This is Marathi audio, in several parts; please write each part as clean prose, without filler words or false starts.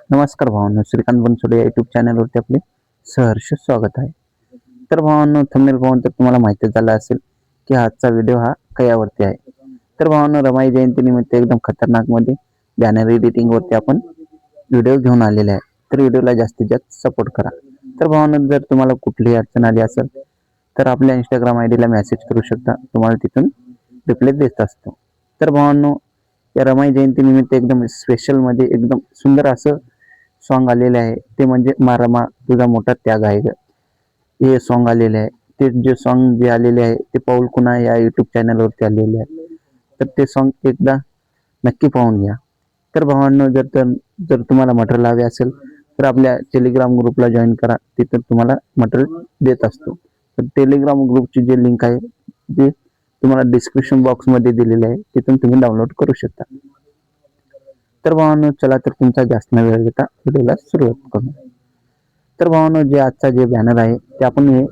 नमस्कार भावांनो, श्रीकांत बनसोडे या युट्यूब चॅनलवरती आपले सहर्ष स्वागत आहे. तर भावांनो, थंबनेल पाहून तर तुम्हाला माहिती झालं असेल की आजचा व्हिडिओ हा कयावरती आहे. तर भावांनो, रमाई जयंती निमित्त एकदम खतरनाक मध्ये बॅनर एडिटिंग वरती आपण व्हिडिओ घेऊन आलेले आहे. तर व्हिडिओला जास्तीत जास्त सपोर्ट करा. तर भावांनो, जर तुम्हाला कुठलीही अडचण आली असेल तर आपल्या इंस्टाग्राम आयडीला मेसेज करू शकता, तुम्हाला तिथून रिप्लाय देत असतो. तर भावांनो, या रमाई जयंती निमित्त एकदम स्पेशल मध्ये एकदम सुंदर असं सॉन्ग आलेले आहे. ते म्हणजे मारमा तुझा मोठा त्याग आहे ग, हे सॉन्ग आलेले आहे. ते जे सॉन्ग जे आलेले आहे ते पाऊल कुणा या युट्यूब चॅनलवरती आलेले आहे. तर ते सॉन्ग एकदा नक्की पाहून घ्या. तर भावांनो, जर तुम्हाला मटेरियल हवे असेल तर आपल्या टेलिग्राम ग्रुपला जॉईन करा, तिथं तुम्हाला मटेरियल देत असतो. तर टेलिग्राम ग्रुपची जे लिंक आहे ते तुम्हाला डिस्क्रिप्शन बॉक्समध्ये दिलेले आहे, तिथून तुम्ही डाउनलोड करू शकता. तर भावांनो, चला तर तुमचा जास्त न वेळ घेता व्हिडिओला सुरुवात करू. तर भावांनो, जे आजचा जे बॅनर आहे ते आपण हे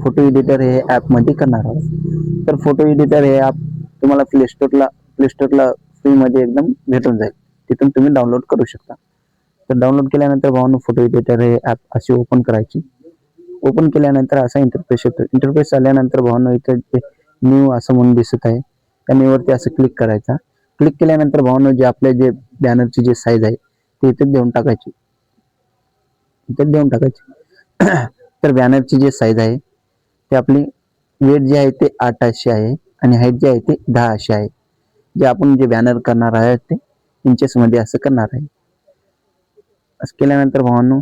फोटो एडिटर हे ॲपमध्ये करणार आहोत. तर फोटो एडिटर हे ॲप तुम्हाला प्ले स्टोरला फ्रीमध्ये एकदम भेटून जाईल, तिथून तुम्ही डाउनलोड करू शकता. तर डाउनलोड केल्यानंतर भावांनो, फोटो एडिटर हे ॲप अशी ओपन करायची. ओपन केल्यानंतर असा इंटरफेस येतो. इंटरफेस आल्यानंतर भावांनो, इथं न्यू असं म्हणून दिसत आहे, त्या न्यूवरती असं क्लिक करायचा. क्लिक केल्यानंतर भावांनो, जे आपल्या जे बॅनरची जे साईज आहे ते इथे देऊन टाकायची. तर बॅनरची जी साईज आहे ते आपली वेट जे आहे ते 8 अशी आहे आणि हाईट जे आहे ते 10 अशी आहे. जे आपण जे बॅनर करणार आहे ते इंचेस मध्ये असं करणार आहे. असं केल्यानंतर भावांनो,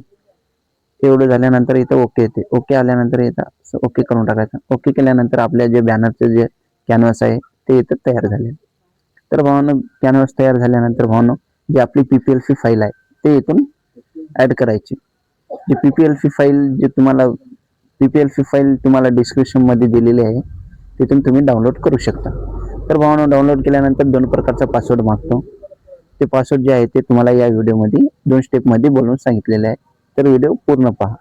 एवढं झाल्यानंतर इथं ओके येते. ओके आल्यानंतर इथं ओके करून टाकायचं. ओके केल्यानंतर आपल्या जे बॅनरचे जे कॅनव्हास आहे ते इथं तयार झाले. तर भावांनो, कॅनव्हास तयार झाल्यानंतर भावांनो, जी आपली पीपीएलसी फाईल आहे ते इथून ऍड करायची. जी पीपीएलसी फाईल तुम्हाला डिस्क्रिप्शन मध्ये दिलेली आहे, तिथून तुम्ही डाउनलोड करू शकता. तर भावांनो, डाउनलोड केल्यानंतर 2 प्रकारचा पासवर्ड मागतो. ते पासवर्ड जे आहे ते तुम्हाला या व्हिडिओमध्ये 2 स्टेपमध्ये बोलून सांगितलेले आहे. तर व्हिडिओ पूर्ण पहा.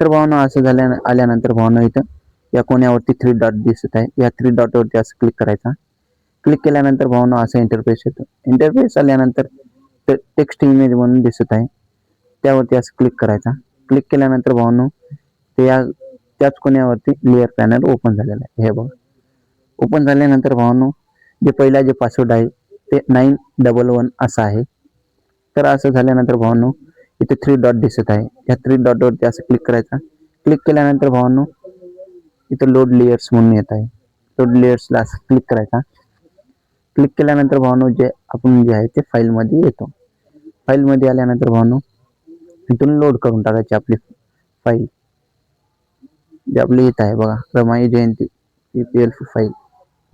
तर भावांनो, असं आल्यानंतर भावांनो, इथं या कोण्यावरती 3 डॉट दिसत आहे, या 3 डॉट वरती असं क्लिक करायचा. क्लिक केल्यानंतर भावांनो, असा इंटरफेस येतो. इंटरफेस आल्यानंतर टेक्स्ट इमेज म्हणून दिसत आहे, त्यावरती असं क्लिक करायचा. क्लिक केल्यानंतर भावांनो, त्याच कोण्यावरती लेअर पॅनल ओपन झालेला आहे. हे बघा, ओपन झाल्यानंतर भावांनो, जे पहिला जे पासवर्ड आहे ते 911 असा आहे. तर असं झाल्यानंतर भावांनो, इथे 3 डॉट दिसत आहे, या 3 डॉट वरती असं क्लिक करायचा. क्लिक केल्यानंतर भावांनो, इथं लोड लेयर्स म्हणून येत आहे. लोड लेयर्सला असं क्लिक करायचा. क्लिक केल्यानंतर भावांनो, जे आपण जे आहे ते फाईल मध्ये येतो. फाईल मध्ये आल्यानंतर भावांनो, इथून लोड करून टाकायची आपली फाईल. जे आपली येत आहे बघा, रमाई जयंती पीपीएलसी फाईल.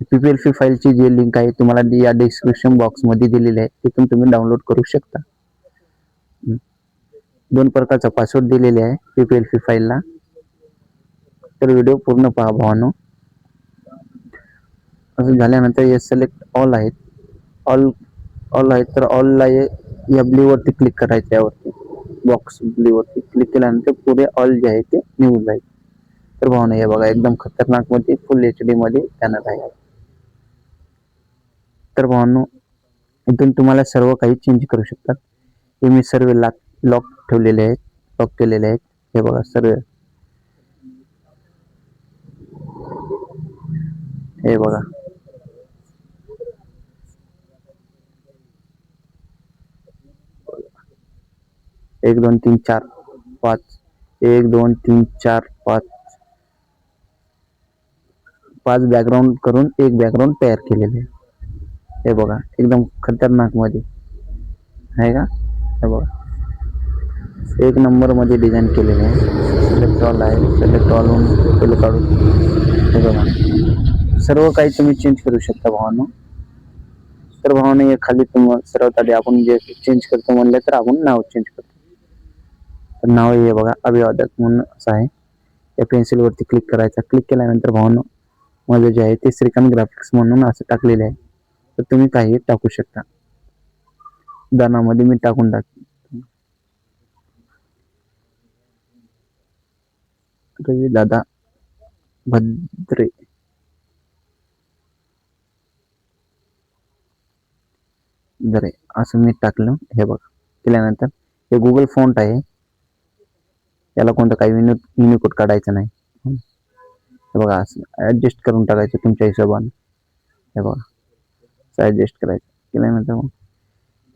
पीपीएलसी फाईलची जी लिंक आहे तुम्हाला या डिस्क्रिप्शन बॉक्स मध्ये दिलेली आहे, तिथून तुम्ही डाउनलोड करू शकता. 2 प्रकारचा पासवर्ड दिलेले आहे पीपीएलसी फाईलला. तर व्हिडिओ पूर्ण पहा भावांनो. असं झाल्यानंतर हे सिलेक्ट ऑल आहेत, ऑल आहेत, तर ऑलला या ब्ल्यू वरती क्लिक करायचं. यावरती बॉक्स ब्ल्यू वरती क्लिक केल्यानंतर पुढे ऑल जे आहे ते निघून जाईल. तर भावांनो, हे बघा, एकदम खतरनाक मध्ये फुल HD मध्ये बॅनर आहे. तर भावांनो, इथून तुम्हाला सर्व काही चेंज करू शकतात. हे मी सर्व लॉक ठेवलेले आहेत, लॉक केलेले आहेत. हे बघा सर्व, हे बघा, 1 2 3 4 5, 1 2 3 4 5 बॅकग्राऊंड करून एक बॅकग्राऊंड तयार केलेले आहे. हे बघा, एकदम खतरनाक मध्ये आहे का. हे बघा, 1 नंबर मध्ये डिझाईन केलेले आहे. सिलेक्ट ऑल आहे, सिलेक्ट ऑल होऊन काढून. हे बघा, सर्व काही तुम्ही चेंज करू शकता भावांनो. तर भावांनो, हे खाली तुम्हाला सर्वात आधी आपण जे चेंज करतो म्हणलं तर आपण नाव चेंज करतो. तर नाव हे बघा, अभिवादक म्हणून असं आहे. या पेन्सिल वरती क्लिक करायचा. क्लिक केल्यानंतर भावांनो, माझं जे आहे ते श्रीकांत ग्राफिक्स म्हणून असं टाकलेले आहे. तर तुम्ही काही टाकू शकता. उदाहरणामध्ये मी टाकून रवी दादा भद्रे असं मी टाकलं, हे बघा. केल्यानंतर हे गुगल फॉन्ट आहे, याला कोणतं काही युनिकोड काढायचं नाही. हे बघा असं ॲडजस्ट करून टाकायचं तुमच्या हिशोबाने. हे बघा ॲडजस्ट करायचं. केल्यानंतर मग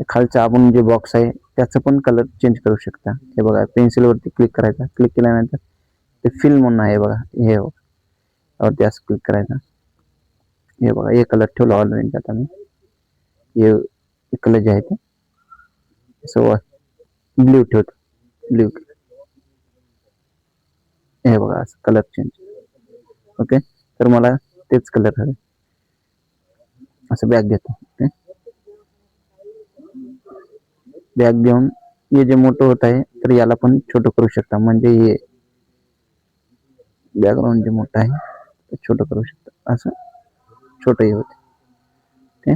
खालचा आपण जे बॉक्स आहे त्याचं पण कलर चेंज करू शकता. हे बघा पेन्सिलवरती क्लिक करायचा. क्लिक केल्यानंतर ते फिल म्हणून आहे बघा, हे वरती असं क्लिक करायचं. हे बघा हे कलर ठेवला ऑलरेडी. आता मी हे कलर जे आहे ते असं ब्ल्यू ठेवतो, ब्ल्यू. हे बघा असं कलर चेंज. ओके, तर मला तेच कलर हवे. असं बॅग घेतो. ओके, बॅग घेऊन हे जे मोठं होत आहे तर याला पण छोटं करू शकता. म्हणजे हे बॅकग्राऊंड जे मोठं आहे ते छोटं करू शकता. असं छोटंही होते. ओके,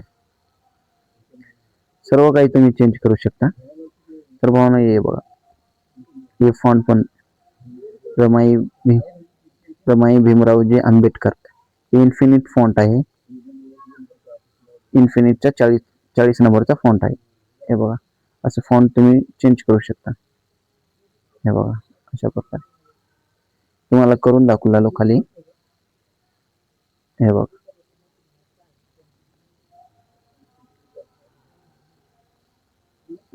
सर्व काही तुम्ही चेंज करू शकता. तर भावना हे बघा, हे फॉन्ट पण रमाई भीमरावजी आंबेडकर, इन्फिनिट फॉन्ट आहे. इन्फिनिटचा 40 नंबरचा फॉन्ट आहे. हे बघा असं फॉन्ट तुम्ही चेंज करू शकता. हे बघा अशा प्रकारे तुम्हाला करून दाखवला खाली. हे बघा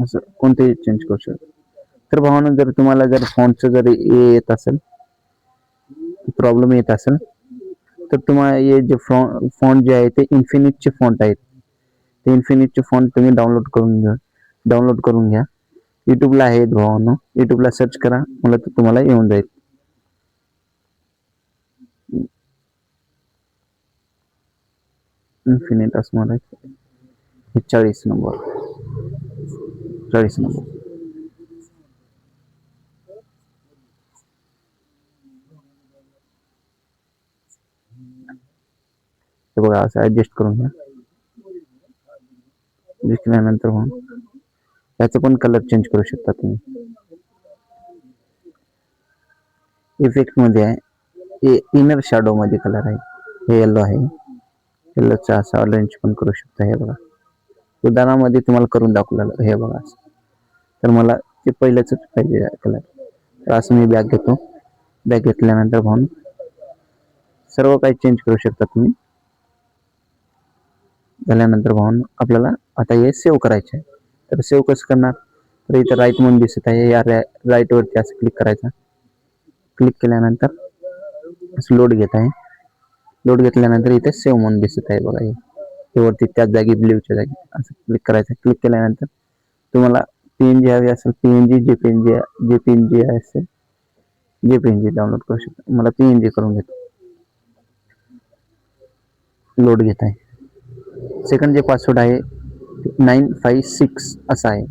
असं कोणतेही चेंज करू शकता. तर भावना जर तुम्हाला जर फॉन्टचं जर येत असेल, प्रॉब्लेम येत असेल, तर तुम्हाला हे जे फॉन्ट जे आहे ते इन्फिनिटचे फॉन्ट आहेत. ते इन्फिनिटचे फॉन्ट तुम्ही डाउनलोड करून घ्या. युट्यूबला आहेत भावांनो, युट्यूबला सर्च करा, मला तर तुम्हाला येऊन जाईल. इन्फिनिट असं मला हे 40 नंबर. हे बघा असं ऍडजस्ट करून घ्या. दिसल्यानंतर मग त्याचं पण कलर चेंज करू शकता तुम्ही. इफेक्ट मध्ये आहे, इनर शॅडो मध्ये कलर आहे, हे येलो आहे. येल्लोचा असा ऑरेंज पण करू शकता. हे बघा उदाहरणामध्ये तुम्हाला करून दाखवलेलं. हे बघा तर मला ते पहिल्याच पाहिजे कलर. तर असं मी बॅग घेतो. बॅग घेतल्यानंतर म्हणून सर्व काही चेंज करू शकता तुम्ही. झाल्यानंतर भाऊन आपल्याला आता हे सेव्ह करायचे आहे. तर सेव्ह कसं करणार, तर इथं राईट म्हणून दिसत आहे, या राईट वरती असं क्लिक करायचं. क्लिक केल्यानंतर असं लोड घेत आहे. लोड घेतल्यानंतर इथे सेव्ह म्हणून दिसत आहे बघा, हे वरती त्याच जागी ब्ल्यूच्या जागी असं क्लिक करायचं. क्लिक केल्यानंतर तुम्हाला पीएनजी हवी असेल, पीएनजी जेपीएनजी असेल, जेपीएनजी डाउनलोड करू शकता. मला पीएनजी करून घेतो. लोड घेत आहे. सेकंड जे पासवर्ड आहे 956 असा आहे.